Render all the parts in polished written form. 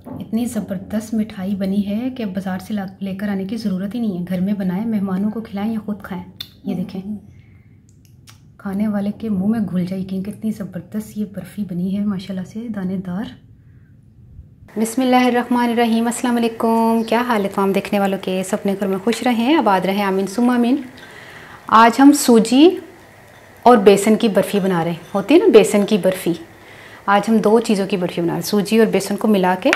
इतनी ज़बरदस्त मिठाई बनी है कि बाज़ार से लेकर आने की ज़रूरत ही नहीं है। घर में बनाएं, मेहमानों को खिलाएं या ख़ुद खाएं। ये देखें, खाने वाले के मुंह में घुल जाएगी कि इतनी ज़बरदस्त ये बर्फ़ी बनी है माशाल्लाह से, दानेदार। बिस्मिल्लाहिर्रहमानिर्रहीम, अस्सलाम वालेकुम। क्या हाल है तमाम देखने वालों के, सब अपने घर में खुश रहें, आबाद रहें, आमीन सुम्मा आमीन। आज हम सूजी और बेसन की बर्फ़ी बना रहे हैं। होती है ना बेसन की बर्फ़ी। आज हम दो चीज़ों की बर्फ़ी बना रहे हैं, सूजी और बेसन को मिला के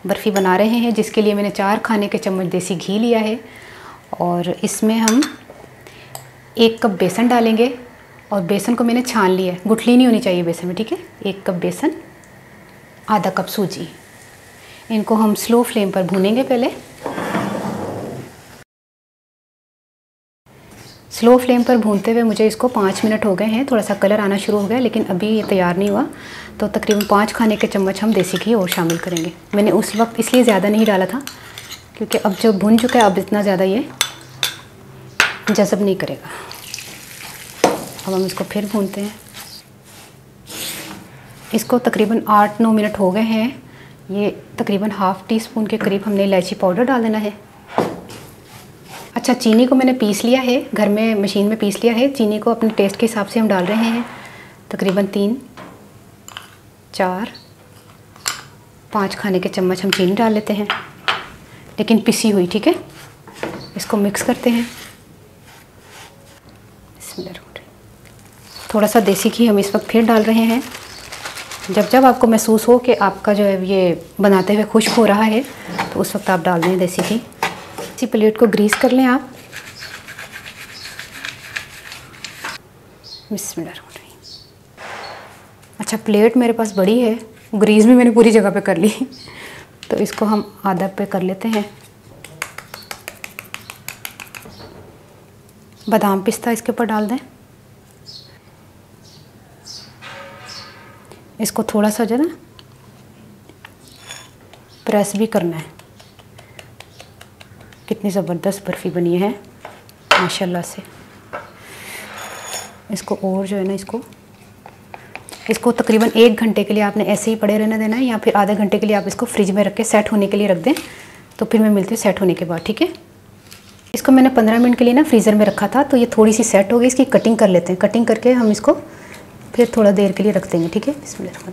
बर्फ़ी बना रहे हैं, जिसके लिए मैंने 4 खाने के चम्मच देसी घी लिया है। और इसमें हम 1 कप बेसन डालेंगे और बेसन को मैंने छान लिया है, गुठली नहीं होनी चाहिए बेसन में, ठीक है। 1 कप बेसन, आधा कप सूजी। इनको हम स्लो फ्लेम पर भूनेंगे। पहले स्लो फ्लेम पर भूनते हुए मुझे इसको 5 मिनट हो गए हैं। थोड़ा सा कलर आना शुरू हो गया, लेकिन अभी ये तैयार नहीं हुआ। तो तकरीबन 5 खाने के चम्मच हम देसी घी और शामिल करेंगे। मैंने उस वक्त इसलिए ज़्यादा नहीं डाला था क्योंकि अब जो भुन चुका है, अब इतना ज़्यादा ये जज़ब नहीं करेगा। अब हम इसको फिर भूनते हैं। इसको तकरीबन 8-9 मिनट हो गए हैं। ये तकरीबन ½ टीस्पून के करीब हमने इलायची पाउडर डाल देना है। अच्छा, चीनी को मैंने पीस लिया है, घर में मशीन में पीस लिया है। चीनी को अपने टेस्ट के हिसाब से हम डाल रहे हैं। तकरीबन 3, 4, 5 खाने के चम्मच हम चीनी डाल लेते हैं, लेकिन पिसी हुई, ठीक है। इसको मिक्स करते हैं। थोड़ा सा देसी घी हम इस वक्त फिर डाल रहे हैं। जब आपको महसूस हो कि आपका जो है ये बनाते हुए खुश्क हो रहा है, तो उस वक्त आप डाल दें देसी घी। इसी प्लेट को ग्रीस कर लें आप। बिस्मिल्लाह। अच्छा, प्लेट मेरे पास बड़ी है, ग्रीस भी मैंने पूरी जगह पे कर ली, तो इसको हम आधा पे कर लेते हैं। बादाम पिस्ता इसके ऊपर डाल दें। इसको थोड़ा सा जो है ना प्रेस भी करना है। कितनी ज़बरदस्त बर्फ़ी बनी है माशाल्लाह से। इसको और जो है ना इसको तकरीबन 1 घंटे के लिए आपने ऐसे ही पड़े रहने देना है, या फिर आधे घंटे के लिए आप इसको फ्रिज में रख के सेट होने के लिए रख दें। तो फिर मैं मिलती हूँ सेट होने के बाद, ठीक है। इसको मैंने 15 मिनट के लिए ना फ्रीज़र में रखा था, तो ये थोड़ी सी सेट हो गई। इसकी कटिंग कर लेते हैं। कटिंग करके हम इसको फिर थोड़ा देर के लिए रख देंगे, ठीक है। बिस्मिल्लाह।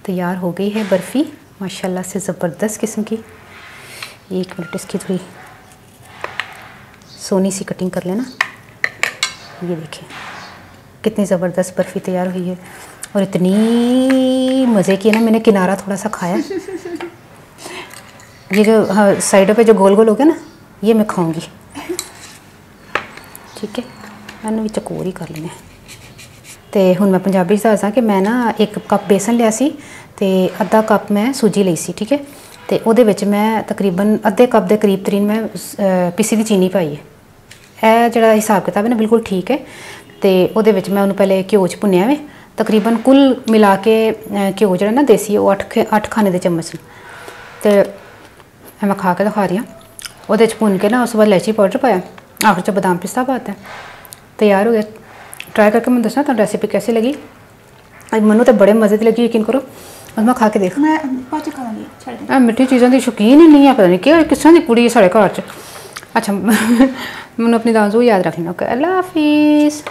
तैयार हो गई है बर्फ़ी माशाल्लाह से, ज़बरदस्त किस्म की। 1 मिनट इसकी थोड़ी सोनी सी कटिंग कर लेना। ये देखिए कितनी ज़बरदस्त बर्फ़ी तैयार हुई है, और इतनी मज़े की है ना। मैंने किनारा थोड़ा सा खाया। ये जो साइडों पे जो गोल गोल हो गया ना, ये मैं खाऊंगी, ठीक है। मैंने भी चकोर ही कर लेने। तो हुण मैं पंजाबी दस्सां कि मैं ना 1 कप बेसन लिया सी ते आधा कप मैं सूजी ली सी, ठीक है। तो उहदे विच मैं तकरीबन आधे कप के करीब तरीन मैं पिसी दी चीनी पाई है। यह जिहड़ा हिसाब किताब है ना बिल्कुल ठीक है। तो उहदे विच मैं उन्होंने पहले घ्यो च भुन्निया वे। तकरीबन कुल मिला के घ्यो जिहड़ा ना देसी वो 8 खाने के चम्मच। तो मैं खा के दिखा रही हूँ। उहदे च भुन के ना उस बाद इलायची पाउडर पाया, आखिर च बादाम पिस्ता पाता है। तैयार हो गया। ट्राई करके मैं दसना तो रेसिपी कैसी लगी। मैनू तो बड़े मज़े की लगी, यकीन करो। और मैं खा के देख, मैं मिठी चीज़ों की शौकीन ही नहीं है, पता नहीं कि किस तरह की कुड़ी है साढ़े घर च। अच्छा, मैनू अपनी दाजू याद रखनी। ओके, अल्लाह हाफिज़।